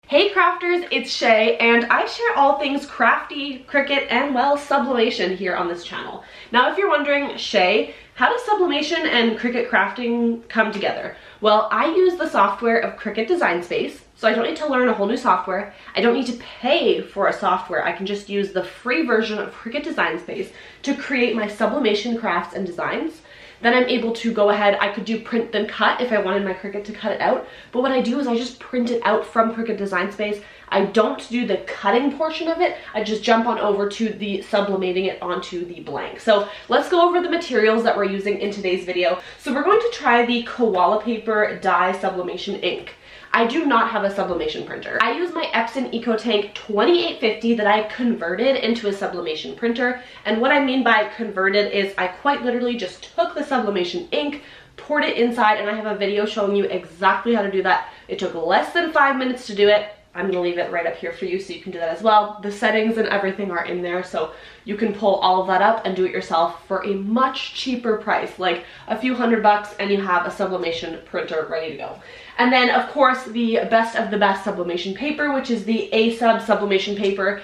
Hey crafters, it's Shay, and I share all things crafty, Cricut, and well, sublimation here on this channel. Now if you're wondering, Shay, how does sublimation and Cricut crafting come together? Well, I use the software of Cricut Design Space, so I don't need to learn a whole new software. I don't need to pay for a software. I can just use the free version of Cricut Design Space to create my sublimation crafts and designs. Then I'm able to go ahead, I could do print then cut if I wanted my Cricut to cut it out. But what I do is I just print it out from Cricut Design Space. I don't do the cutting portion of it. I just jump on over to the sublimating it onto the blank. So let's go over the materials that we're using in today's video. So we're going to try the koala paper dye sublimation ink. I do not have a sublimation printer. I use my Epson EcoTank 2850 that I converted into a sublimation printer. And what I mean by converted is I quite literally just took the sublimation ink, poured it inside, and I have a video showing you exactly how to do that. It took less than 5 minutes to do it. I'm gonna leave it right up here for you so you can do that as well. The settings and everything are in there, so you can pull all of that up and do it yourself for a much cheaper price, like a few $100, and you have a sublimation printer ready to go. And then of course the best of the best sublimation paper, which is the A-Sub sublimation paper.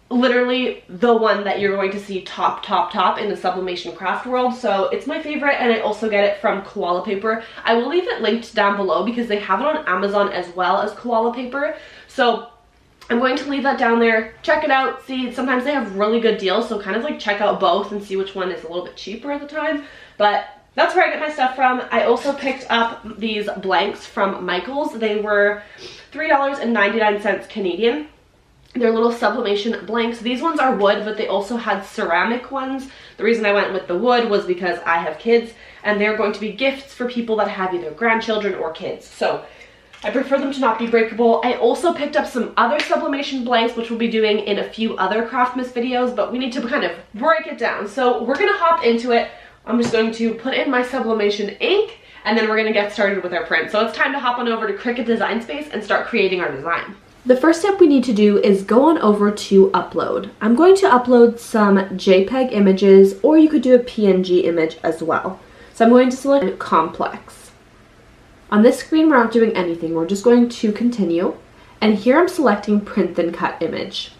Literally the one that you're going to see top in the sublimation craft world. So it's my favorite, and I also get it from koala paper. I will leave it linked down below because they have it on Amazon as well as koala paper. So I'm going to leave that down there. Check it out. See, sometimes they have really good deals, so kind of like check out both and see which one is a little bit cheaper at the time. But that's where I get my stuff from. I also picked up these blanks from Michaels. They were $3.99 Canadian. They're little sublimation blanks. These ones are wood, but they also had ceramic ones. The reason I went with the wood was because I have kids, and they're going to be gifts for people that have either grandchildren or kids. So I prefer them to not be breakable. I also picked up some other sublimation blanks, which we'll be doing in a few other Craftmas videos, but we need to kind of break it down. So we're gonna hop into it. I'm just going to put in my sublimation ink, and then we're gonna get started with our print. So it's time to hop on over to Cricut Design Space and start creating our design. The first step we need to do is go on over to upload. I'm going to upload some JPEG images, or you could do a PNG image as well. So I'm going to select complex. On this screen, we're not doing anything. We're just going to continue. And here I'm selecting print then cut image.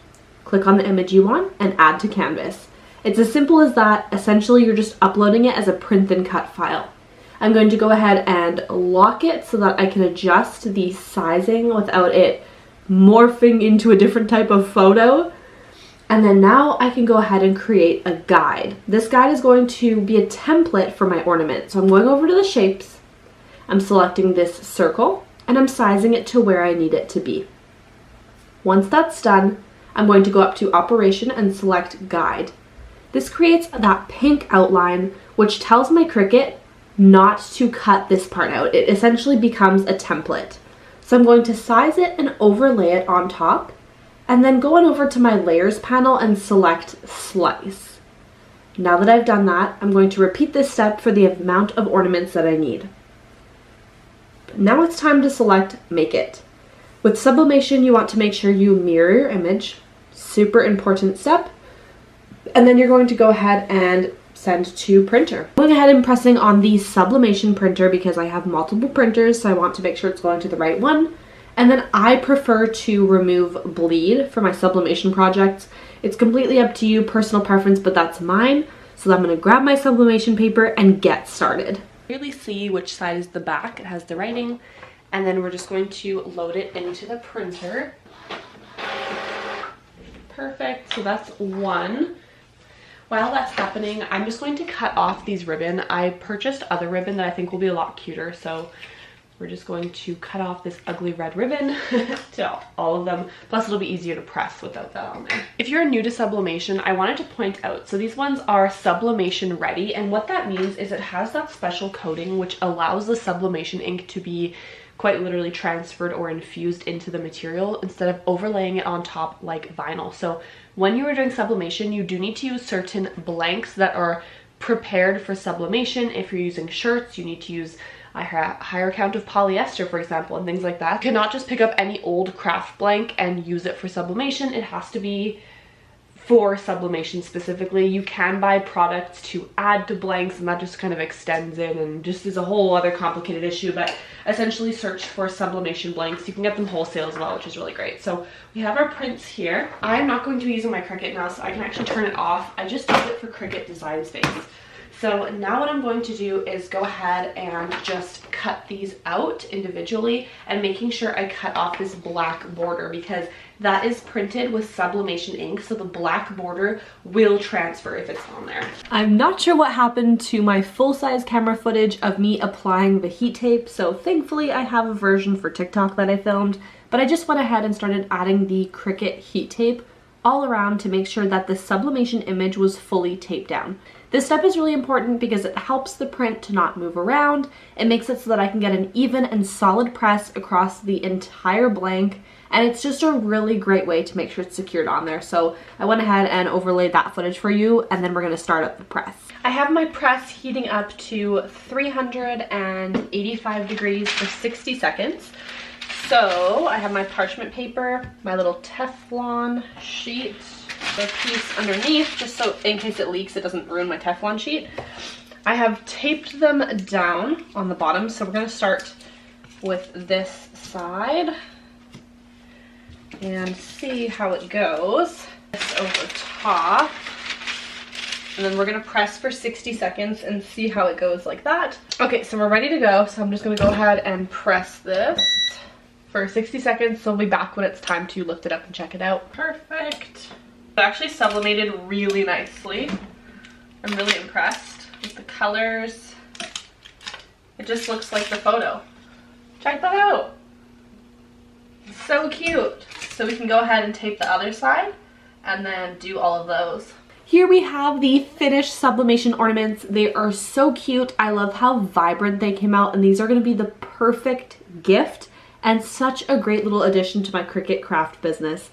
Click on the image you want and add to canvas. It's as simple as that. Essentially, you're just uploading it as a print then cut file. I'm going to go ahead and lock it so that I can adjust the sizing without it morphing into a different type of photo. And then now I can go ahead and create a guide. This guide is going to be a template for my ornament. So I'm going over to the shapes, I'm selecting this circle, and I'm sizing it to where I need it to be. Once that's done, I'm going to go up to operation and select guide. This creates that pink outline which tells my Cricut not to cut this part out. It essentially becomes a template. So I'm going to size it and overlay it on top, and then go on over to my layers panel and select slice. Now that I've done that, I'm going to repeat this step for the amount of ornaments that I need. Now it's time to select make it. With sublimation, you want to make sure you mirror your image. Super important step. And then you're going to go ahead and send to printer. I'm going ahead and pressing on the sublimation printer because I have multiple printers, so I want to make sure it's going to the right one. And then I prefer to remove bleed for my sublimation projects. It's completely up to you, personal preference, but that's mine. So I'm going to grab my sublimation paper and get started. Really see which side is the back. It has the writing, and then we're just going to load it into the printer. Perfect. So that's one. While that's happening, I'm just going to cut off these ribbon. I purchased other ribbon that I think will be a lot cuter, so we're just going to cut off this ugly red ribbon to all of them. Plus it'll be easier to press without that on there. If you're new to sublimation, I wanted to point out, so these ones are sublimation ready, and what that means is it has that special coating which allows the sublimation ink to be quite literally transferred or infused into the material instead of overlaying it on top like vinyl. So when you are doing sublimation, you do need to use certain blanks that are prepared for sublimation. If you're using shirts, you need to use a higher count of polyester, for example, and things like that. You cannot just pick up any old craft blank and use it for sublimation. It has to be for sublimation specifically. You can buy products to add to blanks, and that just kind of extends it and just is a whole other complicated issue, but essentially search for sublimation blanks. You can get them wholesale as well, which is really great. So we have our prints here. I'm not going to be using my Cricut now, so I can actually turn it off. I just use it for Cricut Design Space. So now what I'm going to do is go ahead and just cut these out individually, and making sure I cut off this black border because that is printed with sublimation ink, so the black border will transfer if it's on there. I'm not sure what happened to my full-size camera footage of me applying the heat tape, so thankfully I have a version for TikTok that I filmed, but I just went ahead and started adding the Cricut heat tape all around to make sure that the sublimation image was fully taped down. This step is really important because it helps the print to not move around. It makes it so that I can get an even and solid press across the entire blank, and it's just a really great way to make sure it's secured on there. So I went ahead and overlaid that footage for you, and then we're going to start up the press. I have my press heating up to 385 degrees for 60 seconds. So I have my parchment paper, my little Teflon sheet, the piece underneath, just so in case it leaks it doesn't ruin my Teflon sheet. I have taped them down on the bottom, so we're going to start with this side and see how it goes. This over top, and then we're going to press for 60 seconds and see how it goes like that. Okay, so we're ready to go, so I'm just going to go ahead and press this for 60 seconds, so I'll be back when it's time to lift it up and check it out. Perfect. It actually sublimated really nicely. I'm really impressed with the colors. It just looks like the photo. Check that out. It's so cute. So we can go ahead and tape the other side and then do all of those. Here we have the finished sublimation ornaments. They are so cute. I love how vibrant they came out, and these are going to be the perfect gift and such a great little addition to my Cricut craft business.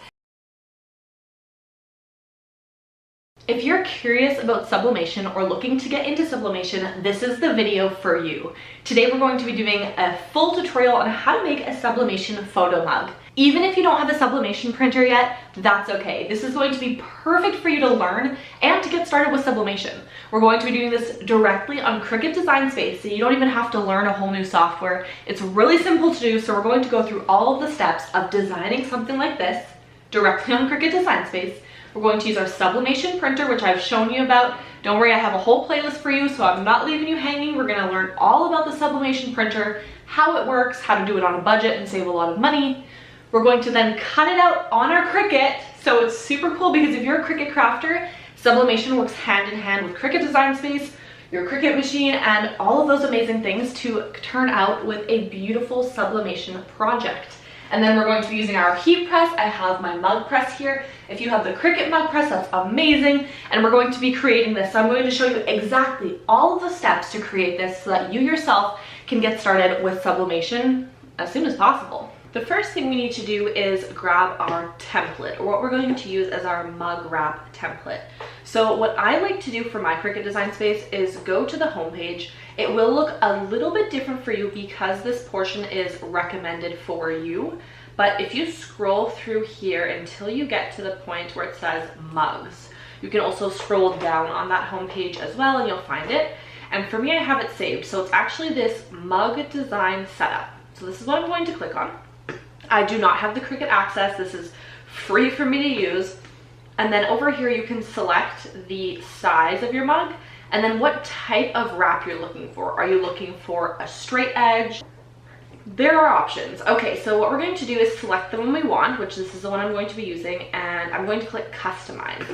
If you're curious about sublimation or looking to get into sublimation, this is the video for you. Today we're going to be doing a full tutorial on how to make a sublimation photo mug. Even if you don't have a sublimation printer yet, that's okay. This is going to be perfect for you to learn and to get started with sublimation. We're going to be doing this directly on Cricut Design Space, so you don't even have to learn a whole new software. It's really simple to do, so we're going to go through all of the steps of designing something like this directly on Cricut Design Space. We're going to use our sublimation printer, which I've shown you about. Don't worry, I have a whole playlist for you, so I'm not leaving you hanging. We're gonna learn all about the sublimation printer, how it works, how to do it on a budget and save a lot of money. We're going to then cut it out on our Cricut, so it's super cool because if you're a Cricut crafter, sublimation works hand in hand with Cricut Design Space, your Cricut machine, and all of those amazing things to turn out with a beautiful sublimation project. And then we're going to be using our heat press. I have my mug press here. If you have the Cricut mug press, that's amazing. And we're going to be creating this. So I'm going to show you exactly all of the steps to create this so that you yourself can get started with sublimation as soon as possible. The first thing we need to do is grab our template, or what we're going to use as our mug wrap template. So what I like to do for my Cricut Design Space is go to the home page. It will look a little bit different for you because this portion is recommended for you. But if you scroll through here until you get to the point where it says mugs, you can also scroll down on that home page as well and you'll find it. And for me, I have it saved. So it's actually this mug design setup. So this is what I'm going to click on. I do not have the Cricut access. This is free for me to use. And then over here, you can select the size of your mug and then what type of wrap you're looking for. Are you looking for a straight edge? There are options. Okay, so what we're going to do is select the one we want, which this is the one I'm going to be using, and I'm going to click customize.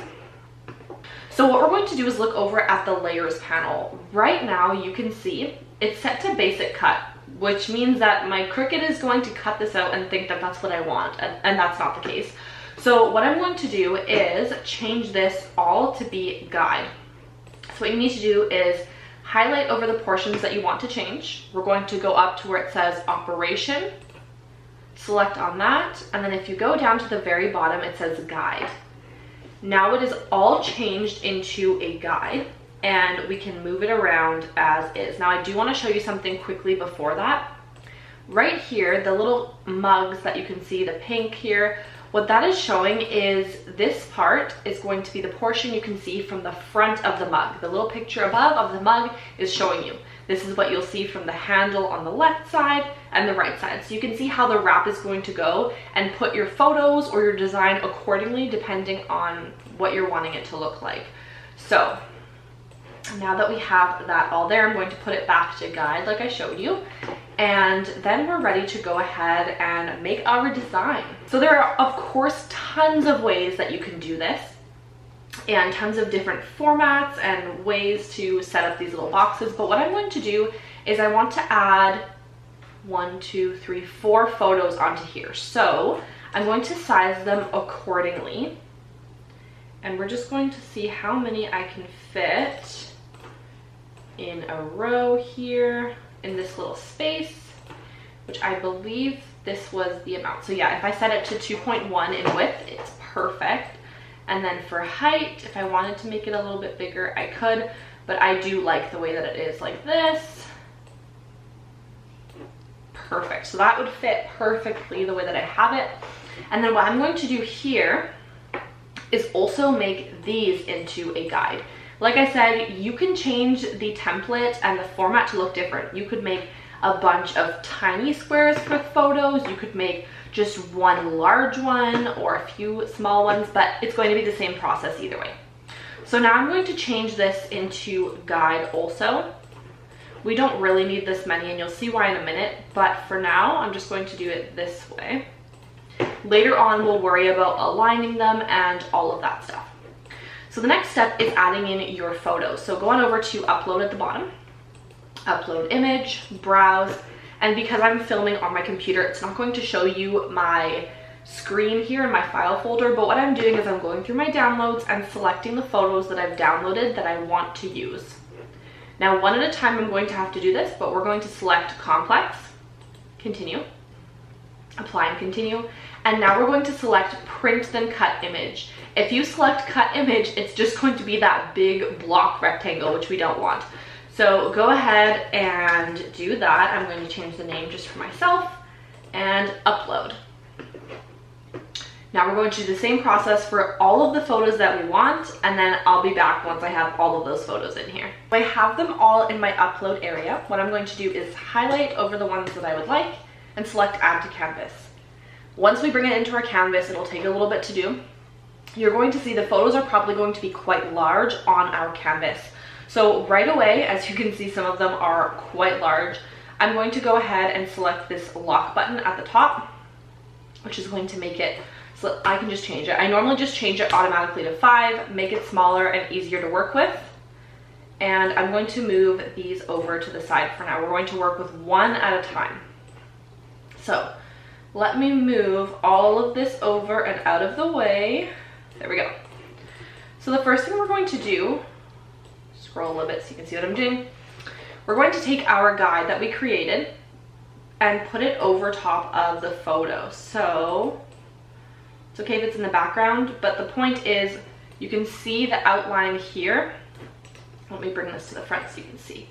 So what we're going to do is look over at the layers panel. Right now you can see it's set to basic cut, which means that my Cricut is going to cut this out and think that that's what I want, and that's not the case. So what I'm going to do is change this all to be guide. So what you need to do is highlight over the portions that you want to change. We're going to go up to where it says operation, select on that, and then if you go down to the very bottom, it says guide. Now it is all changed into a guide and we can move it around as is. Now I do want to show you something quickly before that. Right here, the little mugs that you can see, the pink here, What that is showing is this part is going to be the portion you can see from the front of the mug. The little picture above of the mug is showing you. This is what you'll see from the handle on the left side and the right side. So you can see how the wrap is going to go and put your photos or your design accordingly depending on what you're wanting it to look like. So now that we have that all there, I'm going to put it back to guide like I showed you. And then we're ready to go ahead and make our design. So there are, of course, tons of ways that you can do this and tons of different formats and ways to set up these little boxes. But what I'm going to do is I want to add 1, 2, 3, 4 photos onto here. So I'm going to size them accordingly. And we're just going to see how many I can fit in a row here in this little space, which I believe this was the amount. So yeah, if I set it to 2.1 in width, it's perfect. And then for height, if I wanted to make it a little bit bigger, I could, but I do like the way that it is like this. Perfect. So that would fit perfectly the way that I have it. And then what I'm going to do here is also make these into a guide. Like I said, you can change the template and the format to look different. You could make a bunch of tiny squares for photos. You could make just one large one or a few small ones, but it's going to be the same process either way. So now I'm going to change this into guide also. We don't really need this many, and you'll see why in a minute, but for now, I'm just going to do it this way. Later on, we'll worry about aligning them and all of that stuff. So the next step is adding in your photos. So go on over to upload at the bottom, upload image, browse, and because I'm filming on my computer, it's not going to show you my screen here in my file folder, but what I'm doing is I'm going through my downloads and selecting the photos that I've downloaded that I want to use. Now, one at a time I'm going to have to do this, but we're going to select complex, continue, apply and continue, and now we're going to select print then cut image. If you select cut image, it's just going to be that big block rectangle, which we don't want. So go ahead and do that. I'm going to change the name just for myself and upload. Now we're going to do the same process for all of the photos that we want, and then I'll be back once I have all of those photos in here. I have them all in my upload area. What I'm going to do is highlight over the ones that I would like and select add to canvas. Once we bring it into our canvas, it'll take a little bit to do. You're going to see the photos are probably going to be quite large on our canvas. So right away, as you can see, some of them are quite large. I'm going to go ahead and select this lock button at the top, which is going to make it so I can just change it. I normally just change it automatically to 5, make it smaller and easier to work with. And I'm going to move these over to the side for now. We're going to work with one at a time. So let me move all of this over and out of the way. There we go. So the first thing we're going to do, scroll a little bit so you can see what I'm doing. We're going to take our guide that we created and put it over top of the photo. So it's okay if it's in the background, but the point is you can see the outline here. Let me bring this to the front so you can see.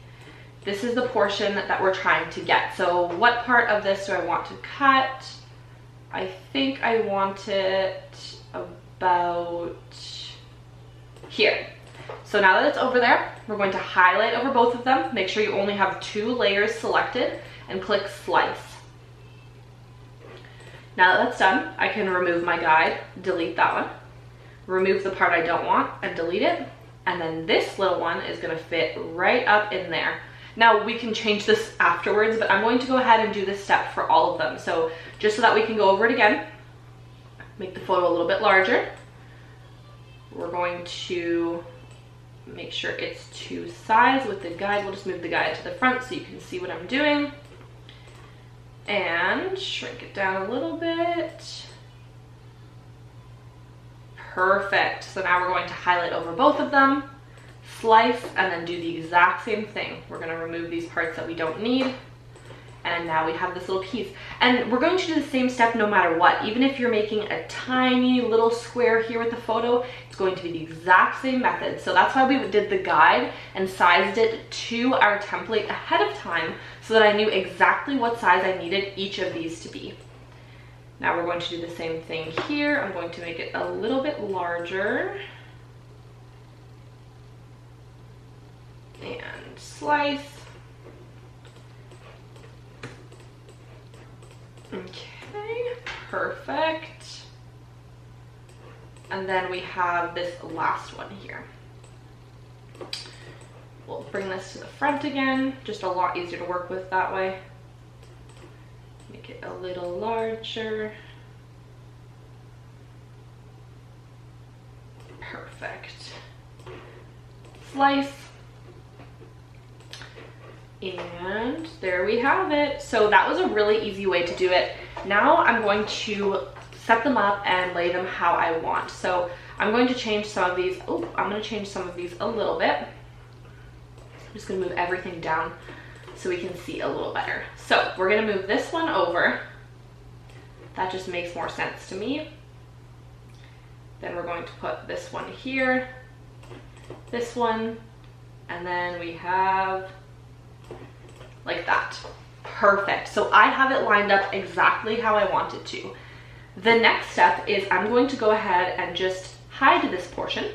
This is the portion that we're trying to get. So what part of this do I want to cut? I think I want it about here. So now that it's over there, we're going to highlight over both of them. Make sure you only have 2 layers selected and click slice. Now that that's done, I can remove my guide, delete that one, remove the part I don't want and delete it. And then this little one is going to fit right up in there. Now we can change this afterwards, but I'm going to go ahead and do this step for all of them. So just so that we can go over it again, make the photo a little bit larger. We're going to make sure it's to size with the guide. We'll just move the guide to the front so you can see what I'm doing. And shrink it down a little bit. Perfect. So now we're going to highlight over both of them, slice, and then do the exact same thing. We're going to remove these parts that we don't need. And now we have this little piece. And we're going to do the same step no matter what. Even if you're making a tiny little square here with the photo, it's going to be the exact same method. So that's why we did the guide and sized it to our template ahead of time so that I knew exactly what size I needed each of these to be. Now we're going to do the same thing here. I'm going to make it a little bit larger. And slice. Okay, perfect. And then we have this last one here. We'll bring this to the front again, just a lot easier to work with that way. Make it a little larger. Perfect. Slice. And there we have it. So that was a really easy way to do it. Now I'm going to set them up and lay them how I want. So I'm going to change some of these. Oh, I'm going to change some of these a little bit. I'm just going to move everything down so we can see a little better. So we're going to move this one over. That just makes more sense to me. Then we're going to put this one here, this one, and then we have like that. Perfect. So I have it lined up exactly how I want it to. The next step is I'm going to go ahead and just hide this portion.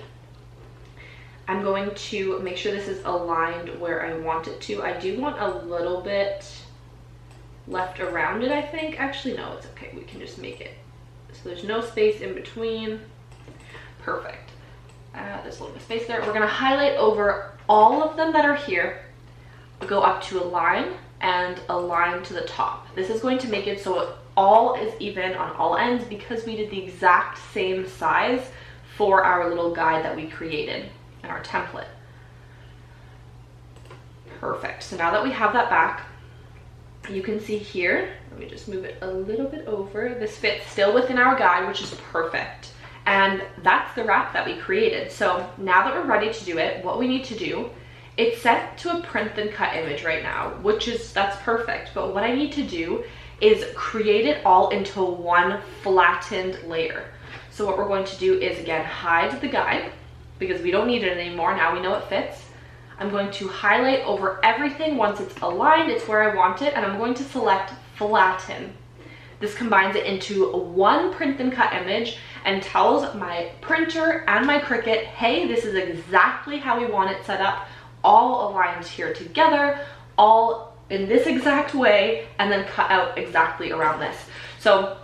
I'm going to make sure this is aligned where I want it to. I do want a little bit left around it, I think. Actually, no, it's okay. We can just make it so there's no space in between. Perfect. There's a little bit of space there. We're going to highlight over all of them that are here, go up to a line and a line to the top. This is going to make it so it all is even on all ends because we did the exact same size for our little guide that we created in our template. Perfect. So now that we have that back, you can see here, let me just move it a little bit over. This fits still within our guide, which is perfect. And that's the wrap that we created. So now that we're ready to do it, what we need to do, it's set to a print and cut image right now, that's perfect. But what I need to do is create it all into one flattened layer. So what we're going to do is, again, hide the guide because we don't need it anymore. Now we know it fits. I'm going to highlight over everything. Once it's aligned, it's where I want it, and I'm going to select flatten. This combines it into one print and cut image and tells my printer and my Cricut, hey, this is exactly how we want it set up, all aligned here together, all in this exact way, and then cut out exactly around this. So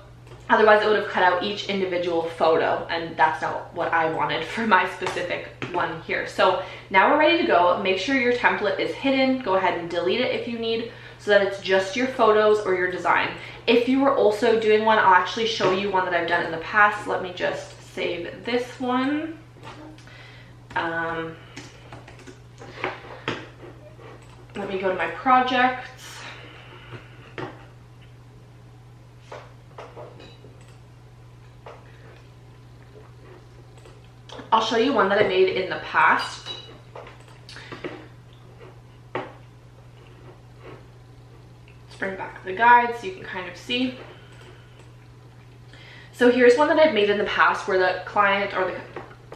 otherwise it would have cut out each individual photo, and that's not what I wanted for my specific one here. So now we're ready to go. Make sure your template is hidden. Go ahead and delete it if you need, so that it's just your photos or your design. If you were also doing one, I'll actually show you one that I've done in the past. Let me just save this one. Let me go to my projects. I'll show you one that I made in the past. Let's bring back the guide so you can kind of see. So here's one that I've made in the past where the client, or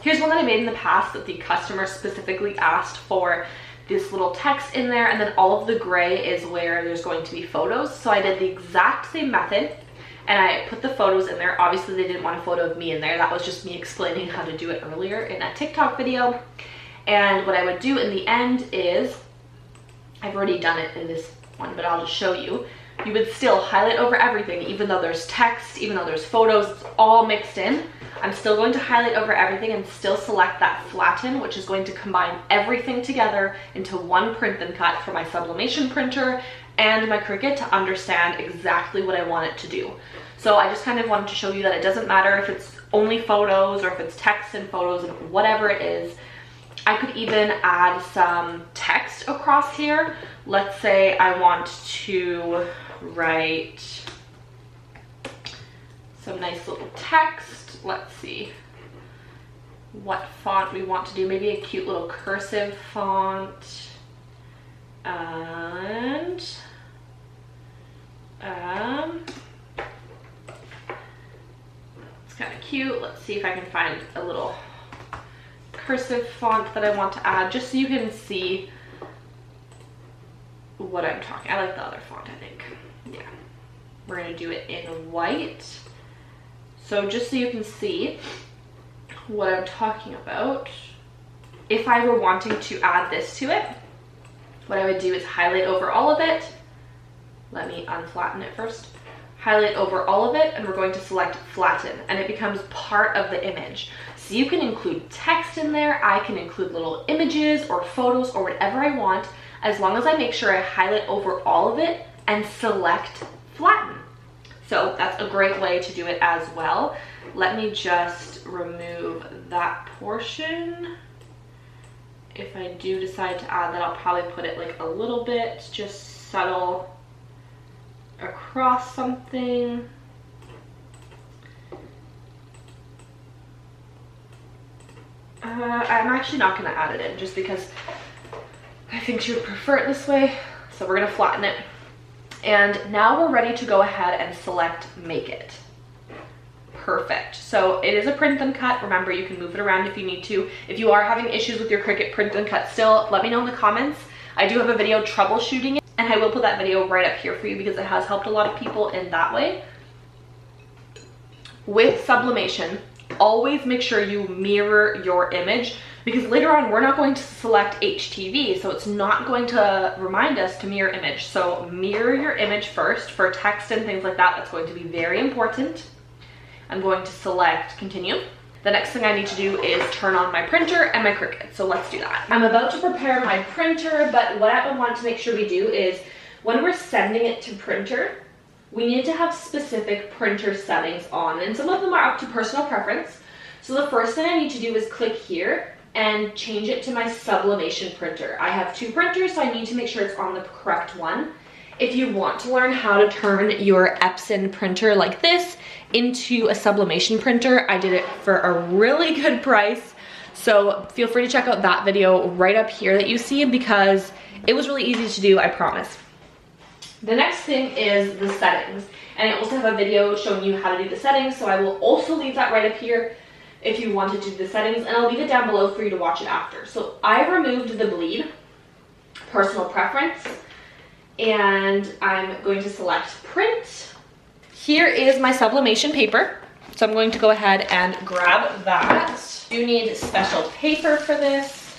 here's one that I made in the past that the customer specifically asked for this little text in there, and then all of the gray is where there's going to be photos. So I did the exact same method and I put the photos in there. Obviously they didn't want a photo of me in there. That was just me explaining how to do it earlier in a TikTok video. And what I would do in the end is, I've already done it in this one, but I'll just show you. You would still highlight over everything, even though there's text, even though there's photos, it's all mixed in. I'm still going to highlight over everything and still select that flatten, which is going to combine everything together into one print and cut for my sublimation printer and my Cricut to understand exactly what I want it to do. So I just kind of wanted to show you that it doesn't matter if it's only photos or if it's text and photos and whatever it is. I could even add some text across here. Let's say I want to write some nice little text. Let's see what font we want to do. Maybe a cute little cursive font. And it's kind of cute. Let's see if I can find a little cursive font that I want to add, just so you can see what I'm talking. I like the other font, I think. Yeah, we're gonna do it in white. So just so you can see what I'm talking about, if I were wanting to add this to it, what I would do is highlight over all of it. Let me unflatten it first. Highlight over all of it, and we're going to select flatten, and it becomes part of the image. So you can include text in there, I can include little images or photos or whatever I want, as long as I make sure I highlight over all of it and select flatten. So that's a great way to do it as well. Let me just remove that portion. If I do decide to add that, I'll probably put it like a little bit, just subtle across something. I'm actually not going to add it in just because I think she would prefer it this way. So we're going to flatten it. And now we're ready to go ahead and select make it. Perfect. So it is a print and cut. Remember, you can move it around if you need to. If you are having issues with your Cricut print and cut still, let me know in the comments. I do have a video troubleshooting it, and I will put that video right up here for you because it has helped a lot of people in that way. With sublimation, always make sure you mirror your image, because later on we're not going to select HTV, so it's not going to remind us to mirror image. So mirror your image first. For text and things like that, that's going to be very important. I'm going to select continue. The next thing I need to do is turn on my printer and my Cricut, so let's do that. I'm about to prepare my printer, but what I want to make sure we do is when we're sending it to printer, we need to have specific printer settings on, and some of them are up to personal preference. So the first thing I need to do is click here and change it to my sublimation printer. I have two printers, so I need to make sure it's on the correct one. If you want to learn how to turn your Epson printer like this into a sublimation printer, I did it for a really good price. So feel free to check out that video right up here that you see, because it was really easy to do, I promise. The next thing is the settings, and I also have a video showing you how to do the settings, so I will also leave that right up here if you want to do the settings, and I'll leave it down below for you to watch it after. So I removed the bleed, personal preference, and I'm going to select print. Here is my sublimation paper, so I'm going to go ahead and grab that. You need special paper for this.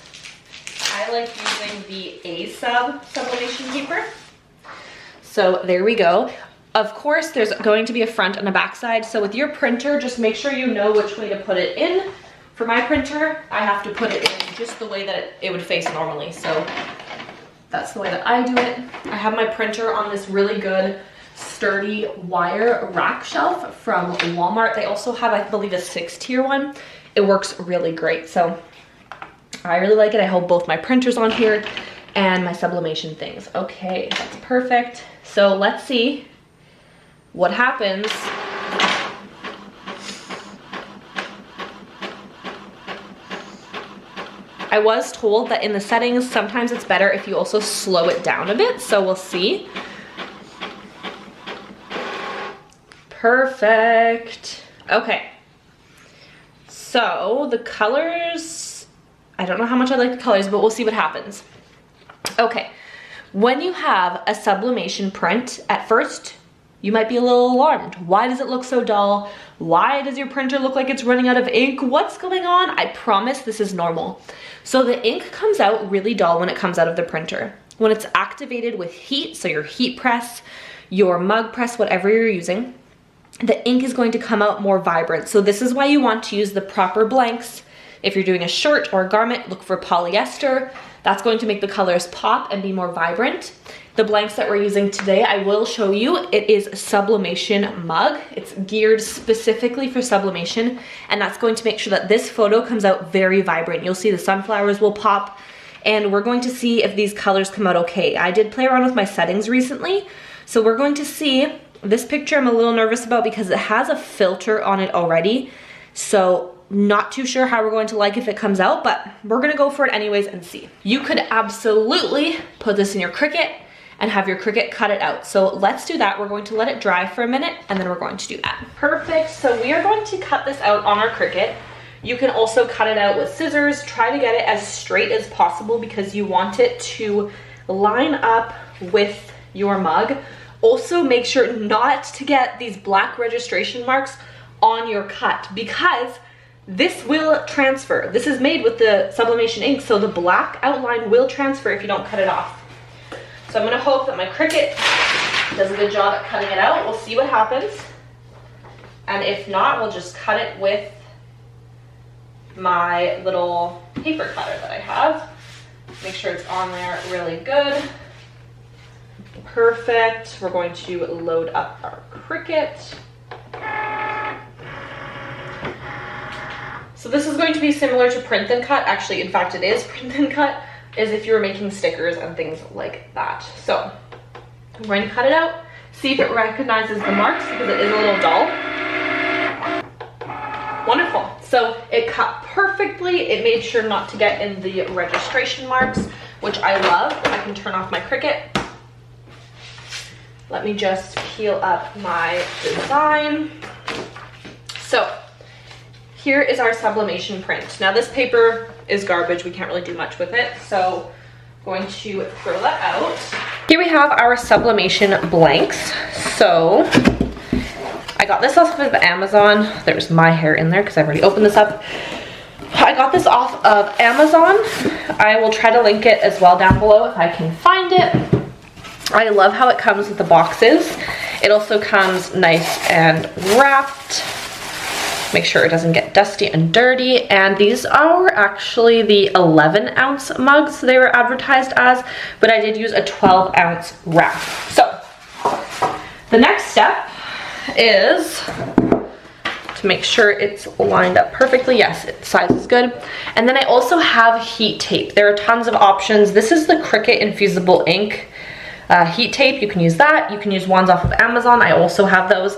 I like using the A-Sub sublimation paper. So there we go. Of course, there's going to be a front and a back side. So with your printer, just make sure you know which way to put it in. For my printer, I have to put it in just the way that it would face normally. So that's the way that I do it. I have my printer on this really good, sturdy wire rack shelf from Walmart. They also have, I believe, a 6-tier one. It works really great. So I really like it. I hold both my printers on here and my sublimation things. Okay, that's perfect. So let's see what happens. I was told that in the settings, sometimes it's better if you also slow it down a bit, so we'll see. Perfect. Okay. So the colors, I don't know how much I like the colors, but we'll see what happens. Okay. When you have a sublimation print, at first, you might be a little alarmed. Why does it look so dull? Why does your printer look like it's running out of ink? What's going on? I promise this is normal. So the ink comes out really dull when it comes out of the printer. When it's activated with heat, so your heat press, your mug press, whatever you're using, the ink is going to come out more vibrant. So this is why you want to use the proper blanks. If you're doing a shirt or a garment, look for polyester. That's going to make the colors pop and be more vibrant. The blanks that we're using today, I will show you. It is a sublimation mug. It's geared specifically for sublimation, and that's going to make sure that this photo comes out very vibrant. You'll see the sunflowers will pop, and we're going to see if these colors come out okay. I did play around with my settings recently, so we're going to see. This picture I'm a little nervous about because it has a filter on it already, so not too sure how we're going to like if it comes out, but we're gonna go for it anyways and see. You could absolutely put this in your Cricut and have your Cricut cut it out. So let's do that. We're going to let it dry for a minute and then we're going to do that. Perfect, so we are going to cut this out on our Cricut. You can also cut it out with scissors. Try to get it as straight as possible because you want it to line up with your mug. Also make sure not to get these black registration marks on your cut because this will transfer. This is made with the sublimation ink, so the black outline will transfer if you don't cut it off. So I'm gonna hope that my Cricut does a good job at cutting it out. We'll see what happens. And if not, we'll just cut it with my little paper cutter that I have. Make sure it's on there really good. Perfect. We're going to load up our Cricut. So this is going to be similar to print and cut. Actually, in fact, it is print and cut, is if you were making stickers and things like that. So I'm going to cut it out, see if it recognizes the marks because it is a little dull. Wonderful. So it cut perfectly. It made sure not to get in the registration marks, which I love. I can turn off my Cricut. Let me just peel up my design. So here is our sublimation print. Now this paper is garbage. We can't really do much with it. So I'm going to throw that out. Here we have our sublimation blanks. So I got this off of Amazon. There's my hair in there because I've already opened this up. I got this off of Amazon. I will try to link it as well down below if I can find it. I love how it comes with the boxes. It also comes nice and wrapped. Make sure it doesn't get dusty and dirty. And these are actually the 11-ounce mugs they were advertised as, but I did use a 12-ounce wrap. So the next step is to make sure it's lined up perfectly. Yes, its size is good. And then I also have heat tape. There are tons of options. This is the Cricut Infusible Ink heat tape. You can use that. You can use ones off of Amazon. I also have those.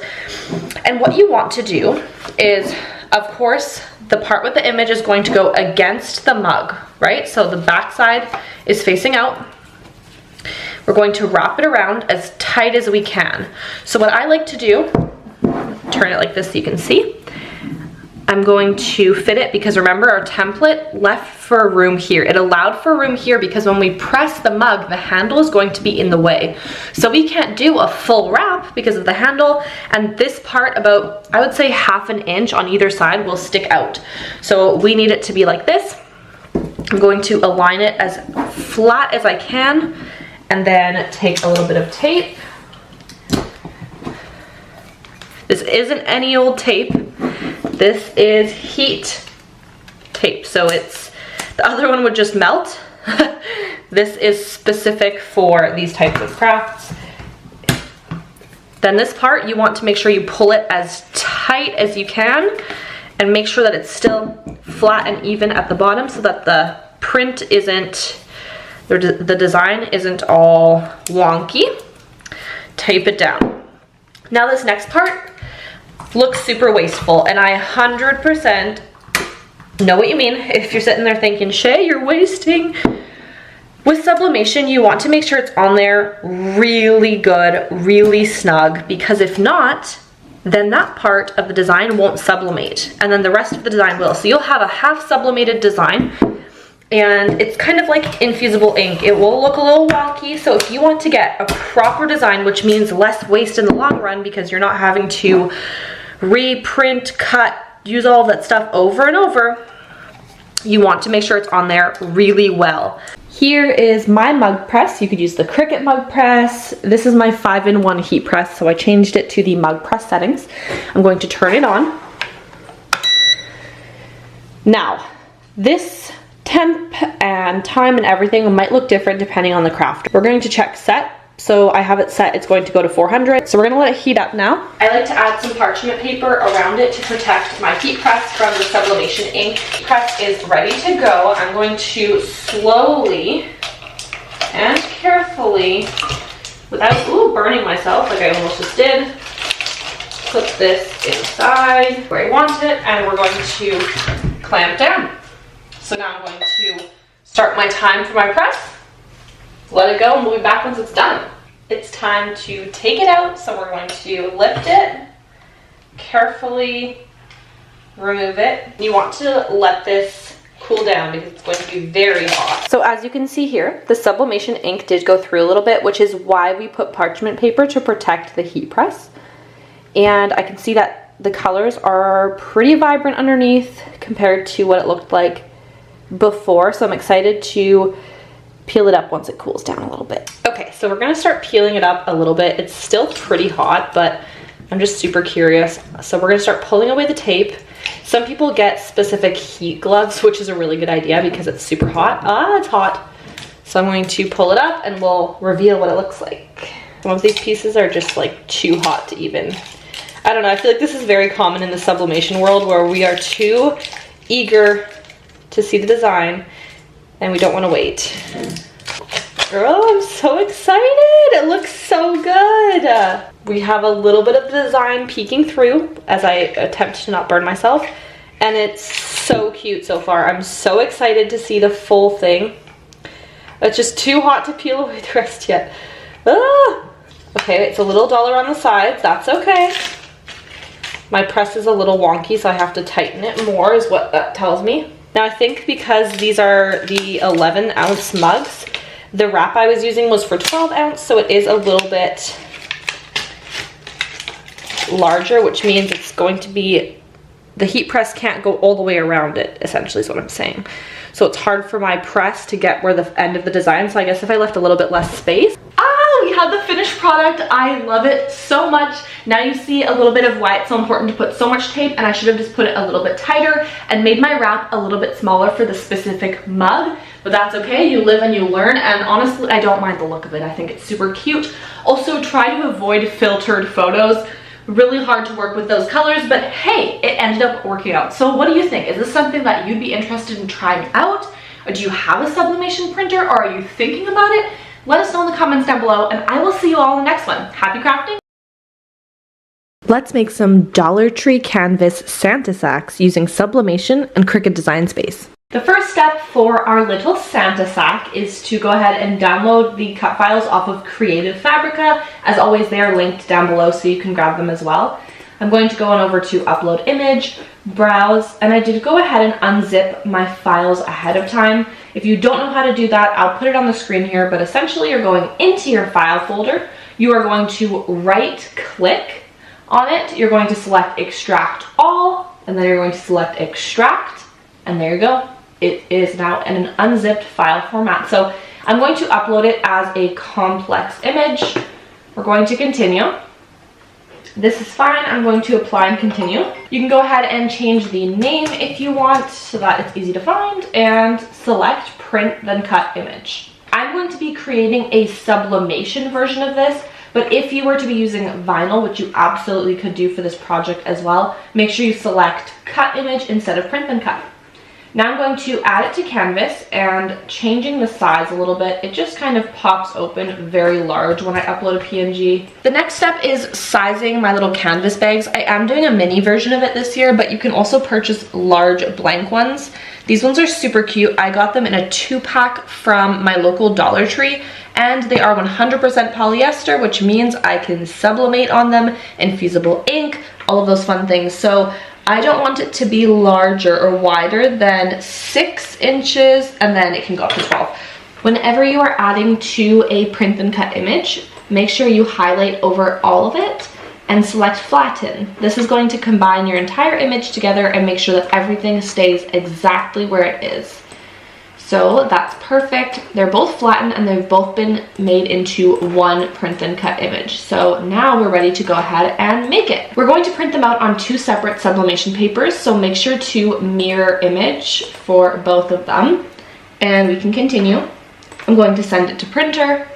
And what you want to do is, of course, the part with the image is going to go against the mug, right? So the back side is facing out. We're going to wrap it around as tight as we can. So what I like to do, turn it like this so you can see. I'm going to fit it because remember our template left for room here. It allowed for room here because when we press the mug, the handle is going to be in the way. So we can't do a full wrap because of the handle, and this part about, I would say, 1/2 inch on either side will stick out. So we need it to be like this. I'm going to align it as flat as I can and then take a little bit of tape. This isn't any old tape. This is heat tape, so it's, the other one would just melt. This is specific for these types of crafts. Then this part, you want to make sure you pull it as tight as you can and make sure that it's still flat and even at the bottom so that the print isn't, the design isn't all wonky. Tape it down. Now this next part looks super wasteful, and I 100% know what you mean if you're sitting there thinking, Shay, you're wasting. With sublimation, you want to make sure it's on there really good, really snug, because if not, then that part of the design won't sublimate, and then the rest of the design will. So you'll have a half sublimated design, and it's kind of like infusible ink. It will look a little wonky, so if you want to get a proper design, which means less waste in the long run because you're not having to reprint, cut, use all that stuff over and over, you want to make sure it's on there really well. Here is my mug press. You could use the Cricut mug press. This is my 5-in-1 heat press, so I changed it to the mug press settings. I'm going to turn it on. Now, this temp and time and everything might look different depending on the craft. We're going to check set. So I have it set, it's going to go to 400. So we're gonna let it heat up now. I like to add some parchment paper around it to protect my heat press from the sublimation ink. Heat press is ready to go. I'm going to slowly and carefully, without burning myself like I almost just did, put this inside where I want it, and we're going to clamp down. So now I'm going to start my time for my press. Let it go and we'll be back once it's done. It's time to take it out, so we're going to lift it, carefully remove it. You want to let this cool down because it's going to be very hot. So as you can see here, the sublimation ink did go through a little bit, which is why we put parchment paper to protect the heat press. And I can see that the colors are pretty vibrant underneath compared to what it looked like before. So I'm excited to peel it up once it cools down a little bit. Okay, so we're gonna start peeling it up a little bit. It's still pretty hot, but I'm just super curious. So we're gonna start pulling away the tape. Some people get specific heat gloves, which is a really good idea because it's super hot. Ah, it's hot. So I'm going to pull it up and we'll reveal what it looks like. Some of these pieces are just like too hot to even, I don't know, I feel like this is very common in the sublimation world where we are too eager to see the design and we don't want to wait. Oh, I'm so excited. It looks so good. We have a little bit of the design peeking through as I attempt to not burn myself. And it's so cute so far. I'm so excited to see the full thing. It's just too hot to peel away the rest yet. Ah! Okay, it's a little duller on the sides. That's okay. My press is a little wonky, so I have to tighten it more is what that tells me. Now I think because these are the 11-ounce mugs, the wrap I was using was for 12-ounce, so it is a little bit larger, which means it's going to be, the heat press can't go all the way around it, essentially is what I'm saying. So it's hard for my press to get where the end of the design, so I guess if I left a little bit less space. We have the finished product. I love it so much. Now you see a little bit of why it's so important to put so much tape, and I should have just put it a little bit tighter and made my wrap a little bit smaller for the specific mug, but that's okay. You live and you learn, and honestly, I don't mind the look of it. I think it's super cute. Also, try to avoid filtered photos. Really hard to work with those colors, but hey, it ended up working out. So what do you think? Is this something that you'd be interested in trying out? Or do you have a sublimation printer, or are you thinking about it? Let us know in the comments down below, and I will see you all in the next one. Happy crafting! Let's make some Dollar Tree canvas Santa sacks using sublimation and Cricut Design Space. The first step for our little Santa sack is to go ahead and download the cut files off of Creative Fabrica. As always, they are linked down below so you can grab them as well. I'm going to go on over to Upload Image, Browse, and I did go ahead and unzip my files ahead of time. If you don't know how to do that, I'll put it on the screen here, but essentially you're going into your file folder. You are going to right-click on it. You're going to select Extract All, and then you're going to select Extract, and there you go. It is now in an unzipped file format. So I'm going to upload it as a complex image. We're going to continue. This is fine. I'm going to apply and continue. You can go ahead and change the name if you want so that it's easy to find, and select Print Then Cut Image. I'm going to be creating a sublimation version of this, but if you were to be using vinyl, which you absolutely could do for this project as well, make sure you select Cut Image instead of Print Then Cut. Now I'm going to add it to canvas, and changing the size a little bit, it just kind of pops open very large when I upload a PNG. The next step is sizing my little canvas bags. I am doing a mini version of it this year, but you can also purchase large blank ones. These ones are super cute. I got them in a 2-pack from my local Dollar Tree, and they are 100% polyester, which means I can sublimate on them, infusible ink, all of those fun things. So I don't want it to be larger or wider than 6 inches, and then it can go up to 12. Whenever you are adding to a print then cut image, make sure you highlight over all of it and select flatten. This is going to combine your entire image together and make sure that everything stays exactly where it is. So that's perfect. They're both flattened and they've both been made into one print and cut image. So now we're ready to go ahead and make it. We're going to print them out on 2 separate sublimation papers, so make sure to mirror image for both of them. And we can continue. I'm going to send it to printer,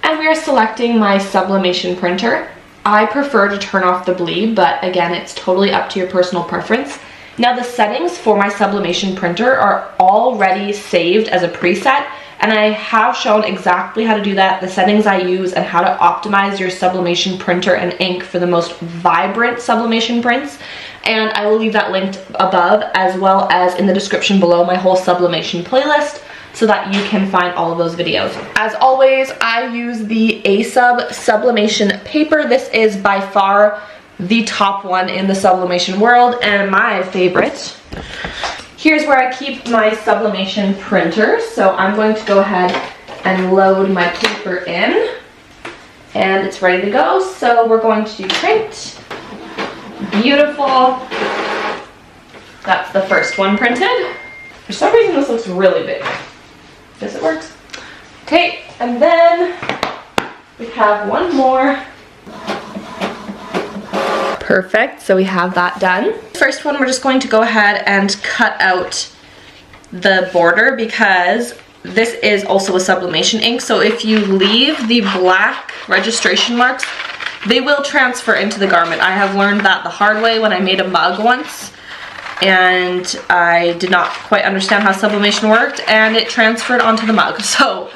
and we are selecting my sublimation printer. I prefer to turn off the bleed, but again, it's totally up to your personal preference. Now the settings for my sublimation printer are already saved as a preset, and I have shown exactly how to do that, the settings I use, and how to optimize your sublimation printer and ink for the most vibrant sublimation prints. And I will leave that linked above, as well as in the description below, my whole sublimation playlist, so that you can find all of those videos. As always, I use the ASUB sublimation paper. This is by far the top one in the sublimation world and my favorite. Here's where I keep my sublimation printer. So I'm going to go ahead and load my paper in, and it's ready to go. So we're going to do print, Beautiful. That's the first one printed. For some reason this looks really big. Guess it works. Okay, and then we have one more. Perfect, so we have that done. First one, we're just going to go ahead and cut out the border because this is also a sublimation ink. So if you leave the black registration marks, they will transfer into the garment. I have learned that the hard way when I made a mug once, and I did not quite understand how sublimation worked, and it transferred onto the mug. So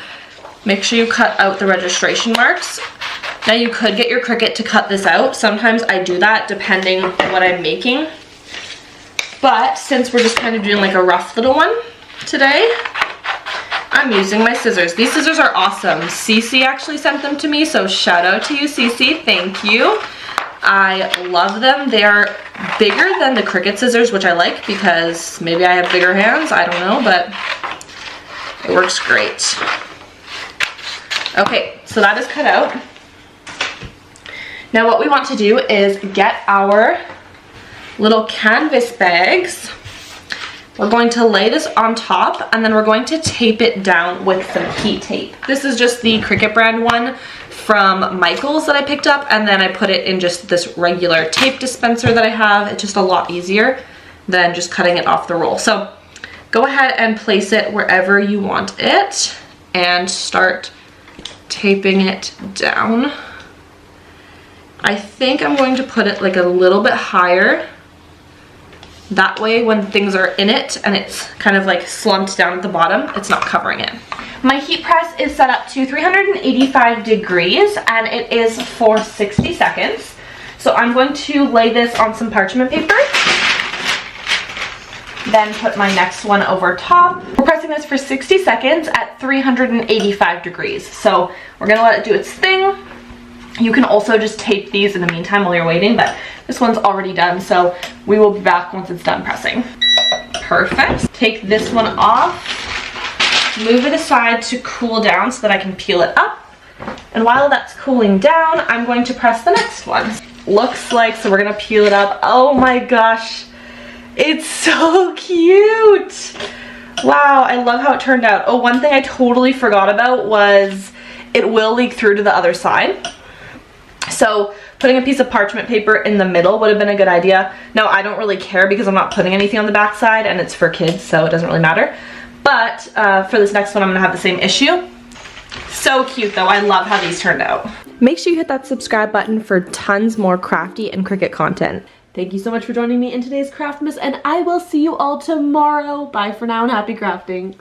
make sure you cut out the registration marks. Now you could get your Cricut to cut this out. Sometimes I do that depending on what I'm making. But since we're just kind of doing like a rough little one today, I'm using my scissors. These scissors are awesome. Cece actually sent them to me, so shout out to you, Cece. Thank you. I love them. They are bigger than the Cricut scissors, which I like because maybe I have bigger hands. I don't know, but it works great. Okay, so that is cut out. Now what we want to do is get our little canvas bags. We're going to lay this on top and then we're going to tape it down with some heat tape. This is just the Cricut brand one from Michael's that I picked up, and then I put it in just this regular tape dispenser that I have. It's just a lot easier than just cutting it off the roll. So go ahead and place it wherever you want it and start taping it down. I think I'm going to put it like a little bit higher. That way when things are in it and it's kind of like slumped down at the bottom, it's not covering it. My heat press is set up to 385 degrees and it is for 60 seconds. So I'm going to lay this on some parchment paper. Then put my next one over top. We're pressing this for 60 seconds at 385 degrees. So we're gonna let it do its thing. You can also just tape these in the meantime while you're waiting, but this one's already done, so we will be back once it's done pressing. Perfect. Take this one off, move it aside to cool down so that I can peel it up. And while that's cooling down, I'm going to press the next one. Looks like, so we're gonna peel it up. Oh my gosh, it's so cute. Wow, I love how it turned out. Oh, one thing I totally forgot about was it will leak through to the other side. So putting a piece of parchment paper in the middle would have been a good idea. Now I don't really care because I'm not putting anything on the back side and it's for kids, so it doesn't really matter. But for this next one I'm gonna have the same issue. So cute though, I love how these turned out. Make sure you hit that subscribe button for tons more crafty and Cricut content. Thank you so much for joining me in today's Craftmas, and I will see you all tomorrow. Bye for now and happy crafting.